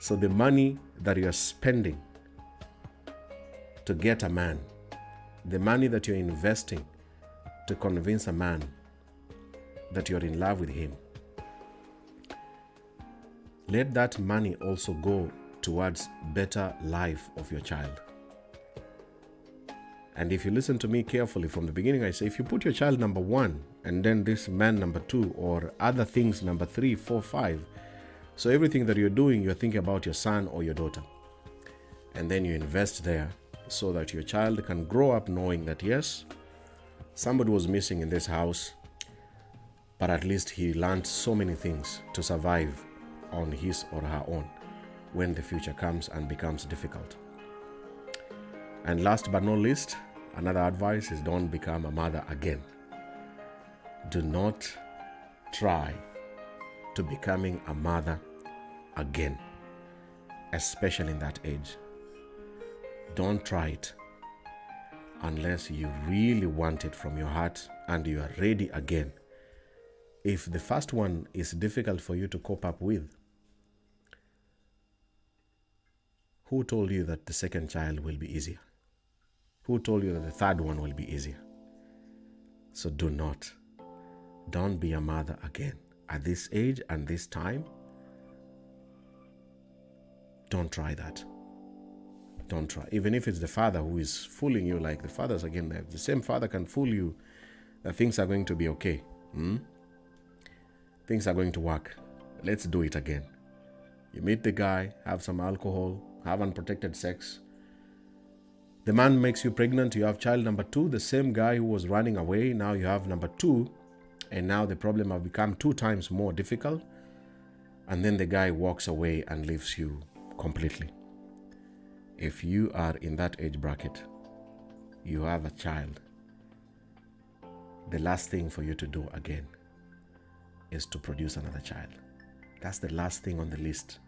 So the money that you are spending to get a man, the money that you're investing to convince a man that you're in love with him, let that money also go towards better life of your child. And if you listen to me carefully from the beginning, I say, if you put your child number 1 and then this man number 2 or other things number 3, 4, 5, so everything that you're doing, you're thinking about your son or your daughter. And then you invest there so that your child can grow up knowing that yes, somebody was missing in this house, but at least he learned so many things to survive on his or her own when the future comes and becomes difficult. And last but not least, another advice is don't become a mother again. Do not try to becoming a mother again, especially in that age. Don't try it unless you really want it from your heart and you are ready again. If the first one is difficult for you to cope up with, who told you that the second child will be easier? Who told you that the third one will be easier? So don't be a mother again. At this age and this time, don't try that. Don't try. Even if it's the father who is fooling you, like the fathers again, the same father can fool you that things are going to be okay. Things are going to work. Let's do it again. You meet the guy, have some alcohol, have unprotected sex. The man makes you pregnant, you have child number 2, the same guy who was running away, now you have number 2, and now the problem has become 2 times more difficult, and then the guy walks away and leaves you completely. If you are in that age bracket, you have a child, the last thing for you to do again is to produce another child. That's the last thing on the list.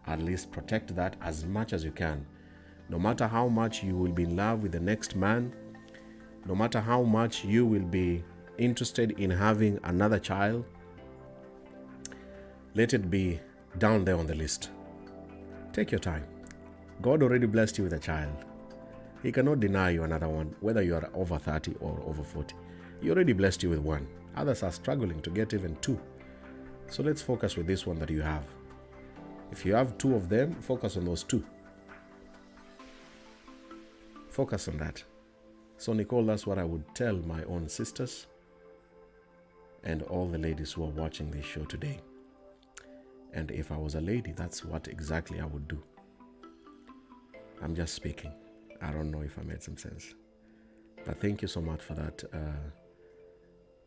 At least protect that as much as you can. No matter how much you will be in love with the next man, no matter how much you will be interested in having another child, let it be down there on the list. Take your time. God already blessed you with a child. He cannot deny you another one, whether you are over 30 or over 40. He already blessed you with 1. Others are struggling to get even 2. So let's focus with this one that you have. If you have 2 of them, focus on those 2. Focus on that. So Nicole, that's what I would tell my own sisters and all the ladies who are watching this show today. And if I was a lady, that's what exactly I would do. I'm just speaking. I don't know if I made some sense. But thank you so much for that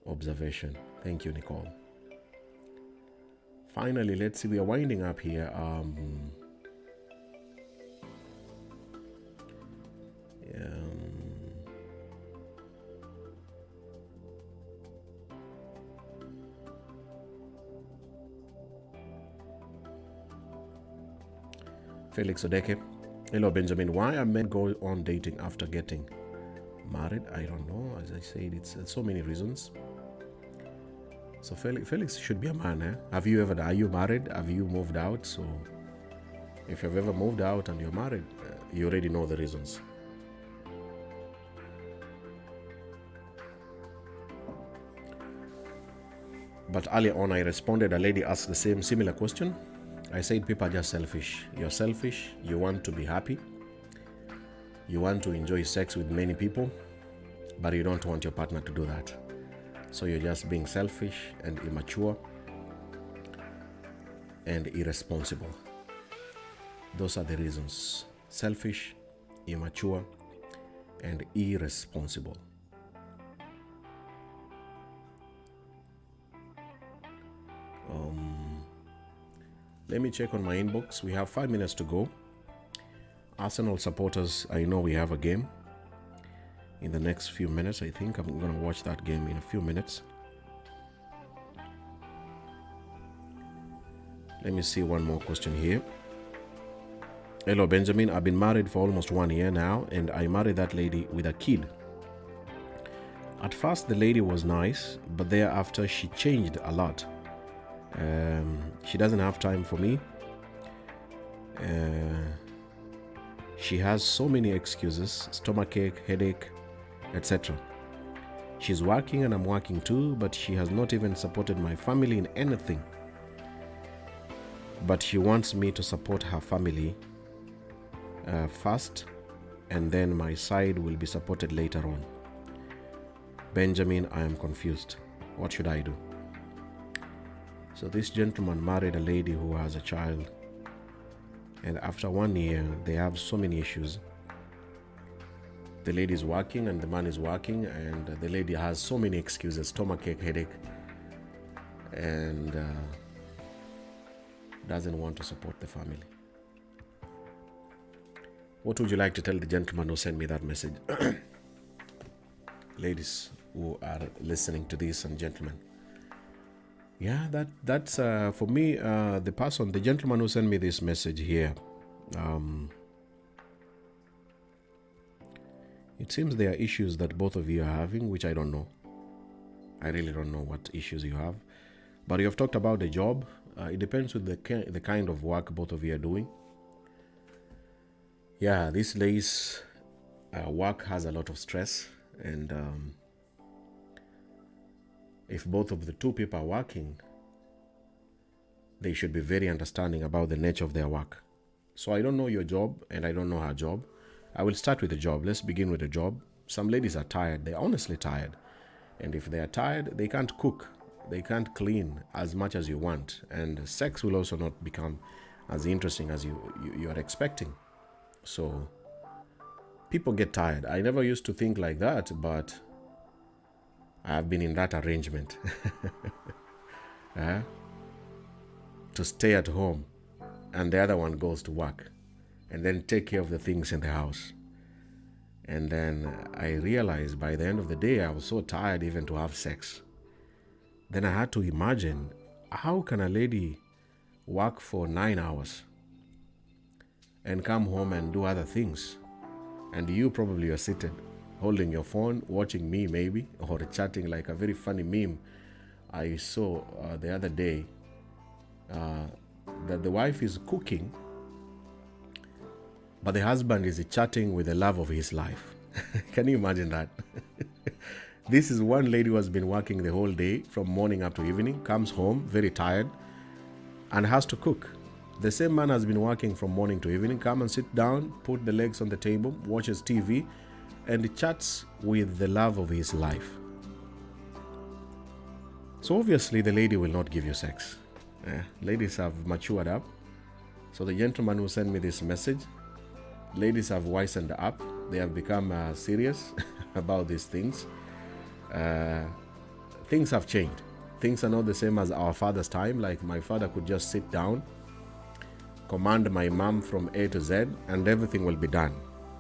observation. Thank you, Nicole. Finally, let's see. We are winding up here. Felix Odeke. Hello, Benjamin. Why are men go on dating after getting married? I don't know. As I said, it's so many reasons. So Felix should be a man. Are you married? Have you moved out? So if you've ever moved out and you're married, you already know the reasons. But earlier on, I responded, a lady asked the similar question. I said people are just selfish. You're selfish. You want to be happy. You want to enjoy sex with many people, but you don't want your partner to do that. So you're just being selfish and immature and irresponsible. Those are the reasons. Selfish, immature, and irresponsible. Let me check on my inbox. We have 5 minutes to go. Arsenal supporters, I know we have a game in the next few minutes. I think I'm going to watch that game in a few minutes. Let me see one more question here. Hello, Benjamin. I've been married for almost 1 year now, and I married that lady with a kid. At first, the lady was nice, but thereafter, she changed a lot. She doesn't have time for me. She has so many excuses, stomachache, headache, etc. She's working and I'm working too, but she has not even supported my family in anything. But she wants me to support her family first, and then my side will be supported later on. Benjamin, I am confused. What should I do? So this gentleman married a lady who has a child, and after 1 year, they have so many issues. The lady is working and the man is working, and the lady has so many excuses, stomachache, headache, and doesn't want to support the family. What would you like to tell the gentleman who sent me that message? Ladies who are listening to this, and gentlemen. Yeah, that's for me, the gentleman who sent me this message here. It seems there are issues that both of you are having, which I don't know. I really don't know what issues you have. But you have talked about the job. It depends with the kind of work both of you are doing. Yeah, these days, work has a lot of stress. And if both of the two people are working, they should be very understanding about the nature of their work. So I don't know your job and I don't know her job. I will start with the job. Let's begin with the job. Some ladies are tired. They're honestly tired. And if they are tired, they can't cook. They can't clean as much as you want. And sex will also not become as interesting as you are expecting. So people get tired. I never used to think like that, but I have been in that arrangement. To stay at home and the other one goes to work and then take care of the things in the house. And then I realized by the end of the day, I was so tired even to have sex. Then I had to imagine, how can a lady work for 9 hours and come home and do other things? And you probably are seated, holding your phone, watching me maybe, or chatting, like a very funny meme I saw the other day, that the wife is cooking, but the husband is chatting with the love of his life. Can you imagine that? This is one lady who has been working the whole day from morning up to evening, comes home very tired and has to cook. The same man has been working from morning to evening, come and sit down, put the legs on the table, watches TV, and chats with the love of his life. So obviously the lady will not give you sex. Ladies have matured up. So the gentleman who sent me this message, ladies have wisened up. They have become serious about these things. Things have changed. Things are not the same as our father's time. Like my father could just sit down, command my mom from A to Z, and everything will be done.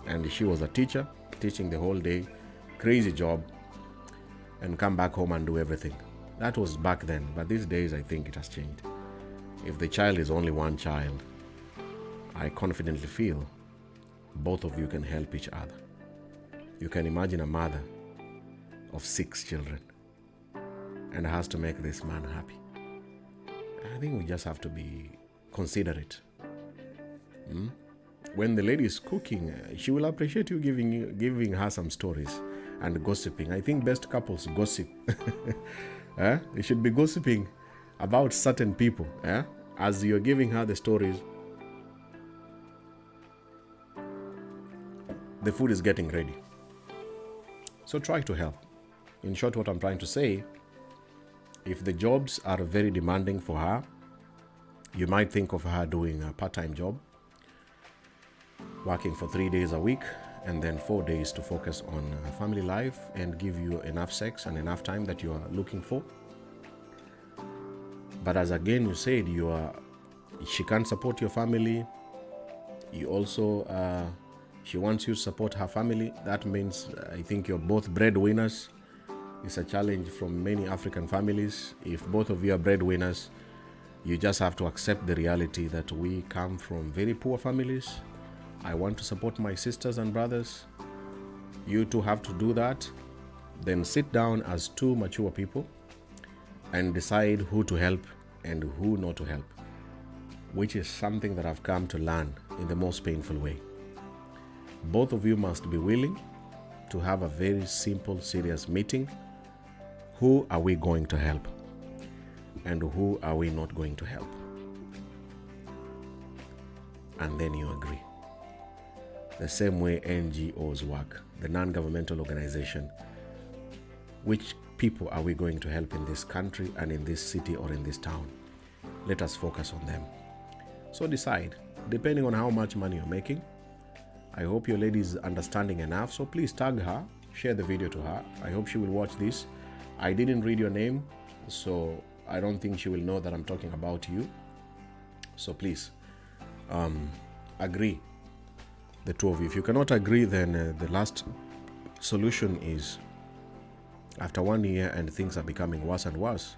And she was a teacher, teaching the whole day, crazy job, and come back home and do everything. That was back then, but these days I think it has changed. If the child is only one child, I confidently feel both of you can help each other. You can imagine a mother of 6 children and has to make this man happy. I think we just have to be considerate. When the lady is cooking, she will appreciate you giving her some stories and gossiping. I think best couples gossip. You should be gossiping about certain people. As you're giving her the stories, the food is getting ready. So try to help. In short, what I'm trying to say, if the jobs are very demanding for her, you might think of her doing a part-time job, working for 3 days a week, and then 4 days to focus on family life and give you enough sex and enough time that you are looking for. But as again you said, she can't support your family. You also, she wants you to support her family. That means I think you're both breadwinners. It's a challenge from many African families. If both of you are breadwinners, you just have to accept the reality that we come from very poor families. I want to support my sisters and brothers. You two have to do that. Then sit down as 2 mature people and decide who to help and who not to help, which is something that I've come to learn in the most painful way. Both of you must be willing to have a very simple, serious meeting. Who are we going to help? And who are we not going to help? And then you agree. The same way NGOs work, the non-governmental organization. Which people are we going to help in this country and in this city or in this town? Let us focus on them. So decide, depending on how much money you're making, I hope your lady is understanding enough. So please tag her, share the video to her. I hope she will watch this. I didn't read your name, so I don't think she will know that I'm talking about you. So please agree, the two of you. If you cannot agree, then the last solution is, after 1 year and things are becoming worse and worse,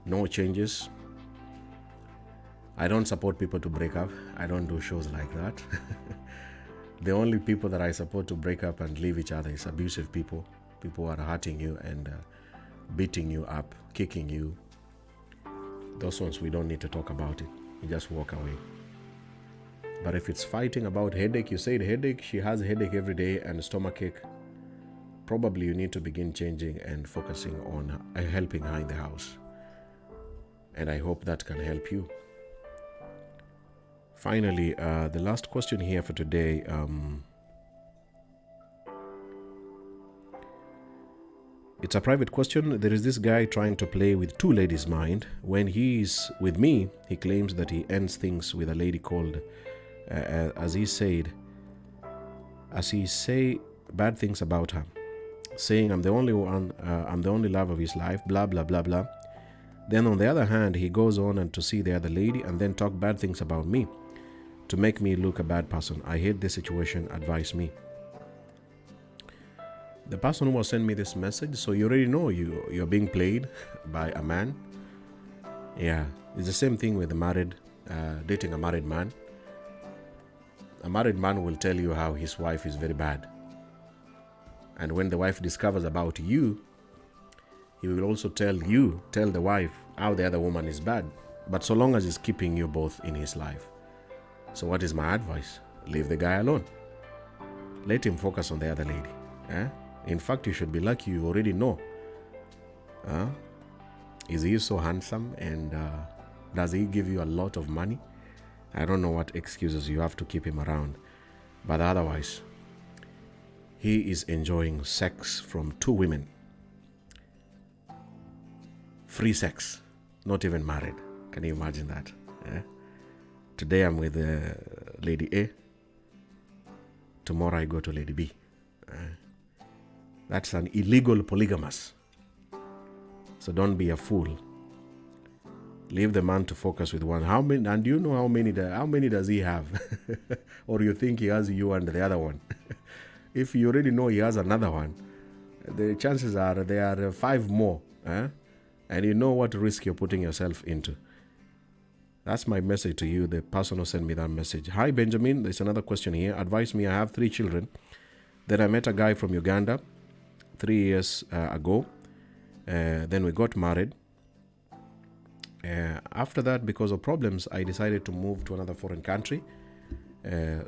no changes. I don't support people to break up. I don't do shows like that. The only people that I support to break up and leave each other is abusive people. People who are hurting you and beating you up, kicking you. Those ones, we don't need to talk about it. You just walk away. But if it's fighting about headache, you said headache, she has headache every day and stomachache, probably you need to begin changing and focusing on helping her in the house. And I hope that can help you. Finally, the last question here for today. It's a private question. There is this guy trying to play with two ladies' mind. When he is with me, he claims that he ends things with a lady called, as he say bad things about her, saying I'm the only one, I'm the only love of his life, blah blah blah blah. Then on the other hand, he goes on and to see the other lady and then talk bad things about me to make me look a bad person. I hate this situation. Advise me. The person who was sent me this message, so you already know you're being played by a man. Yeah, it's the same thing with a married, dating a married man. A married man will tell you how his wife is very bad. And when the wife discovers about you, he will also tell the wife how the other woman is bad. But so long as he's keeping you both in his life. So what is my advice? Leave the guy alone. Let him focus on the other lady. In fact, you should be lucky you already know. Is he so handsome and does he give you a lot of money? I don't know what excuses you have to keep him around. But otherwise, he is enjoying sex from two women. Free sex, not even married. Can you imagine that? Today I'm with Lady A. Tomorrow I go to Lady B. That's an illegal polygamous. So don't be a fool. Leave the man to focus with one. How many? And do you know how many does he have? Or you think he has you and the other one? If you already know he has another one, the chances are there are 5 more. And you know what risk you're putting yourself into. That's my message to you, the person who sent me that message. Hi, Benjamin. There's another question here. Advise me. I have 3 children. Then I met a guy from Uganda 3 years ago. Then we got married. After that, because of problems, I decided to move to another foreign country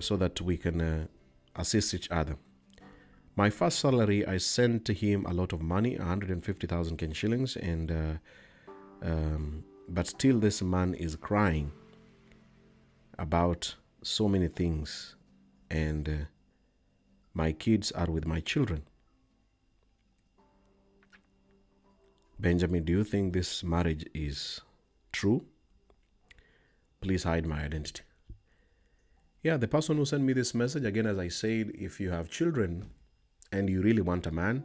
so that we can assist each other. My first salary, I sent to him a lot of money, 150,000 Kenyan shillings, and but still this man is crying about so many things, and my kids are with my children. Benjamin, do you think this marriage is true? Please hide my identity. Yeah, the person who sent me this message, again, as I said, if you have children and you really want a man,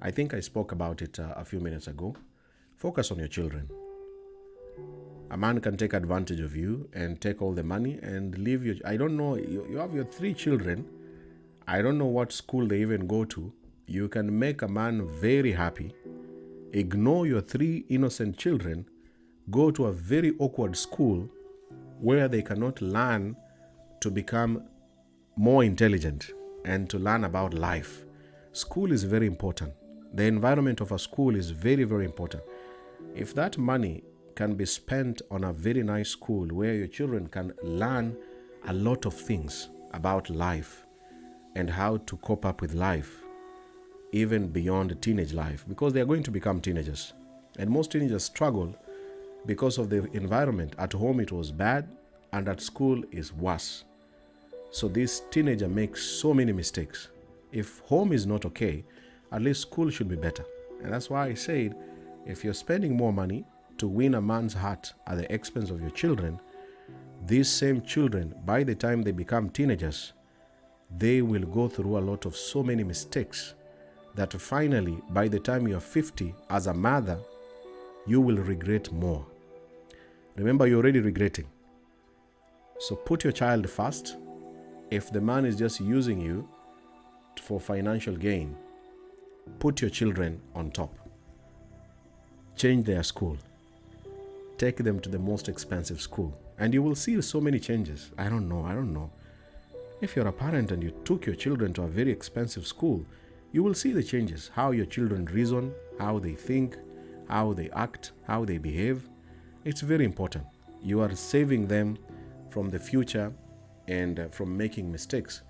I think I spoke about it a few minutes ago. Focus on your children. A man can take advantage of you and take all the money and leave you. I don't know, you have your 3 children. I don't know what school they even go to. You can make a man very happy. Ignore your 3 innocent children. Go to a very awkward school where they cannot learn to become more intelligent and to learn about life. School is very important. The environment of a school is very, very important. If that money can be spent on a very nice school where your children can learn a lot of things about life and how to cope up with life, even beyond teenage life, because they are going to become teenagers. And most teenagers struggle because of the environment. At home it was bad, and at school is worse. So this teenager makes so many mistakes. If home is not okay, at least school should be better. And that's why I said, if you're spending more money to win a man's heart at the expense of your children, these same children, by the time they become teenagers, they will go through a lot of so many mistakes that finally, by the time you're 50, as a mother, you will regret more. Remember, you're already regretting. So put your child first. If the man is just using you for financial gain, put your children on top. Change their school. Take them to the most expensive school. And you will see so many changes. I don't know. If you're a parent and you took your children to a very expensive school, you will see the changes. How your children reason, how they think, how they act, how they behave. It's very important. You are saving them from the future and from making mistakes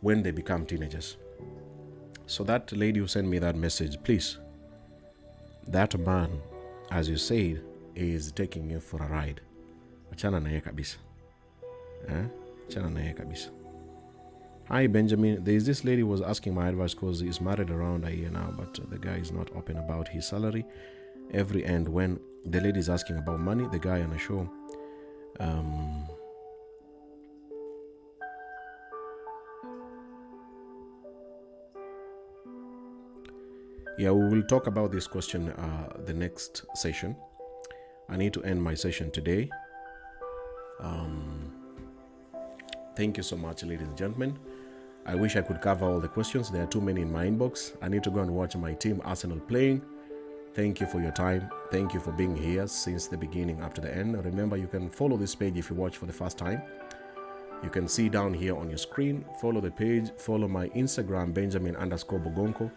when they become teenagers. So that lady who sent me that message, please, that man, as you said, is taking you for a ride. Achana na yeye kabisa. Achana na yeye kabisa. Hi Benjamin, there is this lady who was asking my advice because he's married around a year now, but the guy is not open about his salary. Every end when the lady is asking about money, the guy on the show, yeah, we will talk about this question the next session. I need to end my session today. Thank you so much, ladies and gentlemen. I wish I could cover all the questions. There are too many in my inbox. I need to go and watch my team Arsenal playing. Thank you for your time. Thank you for being here since the beginning up to the end. Remember, you can follow this page if you watch for the first time. You can see down here on your screen. Follow the page. Follow my Instagram, Benjamin_Bogonko,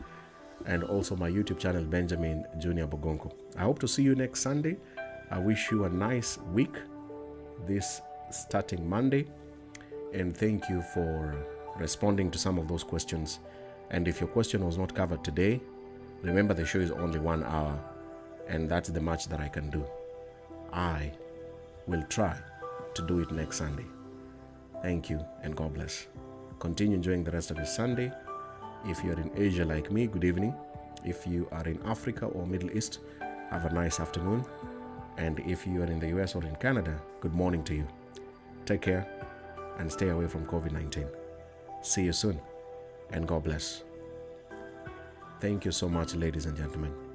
and also my YouTube channel, Benjamin Junior Bogonko. I hope to see you next Sunday. I wish you a nice week, this starting Monday. And thank you for responding to some of those questions. And if your question was not covered today, remember the show is only 1 hour, and that's the much that I can do. I will try to do it next Sunday. Thank you and God bless. Continue enjoying the rest of your Sunday. If you're in Asia like me, good evening. If you are in Africa or Middle East, have a nice afternoon. And if you are in the US or in Canada, good morning to you. Take care and stay away from COVID-19. See you soon and God bless. Thank you so much, ladies and gentlemen.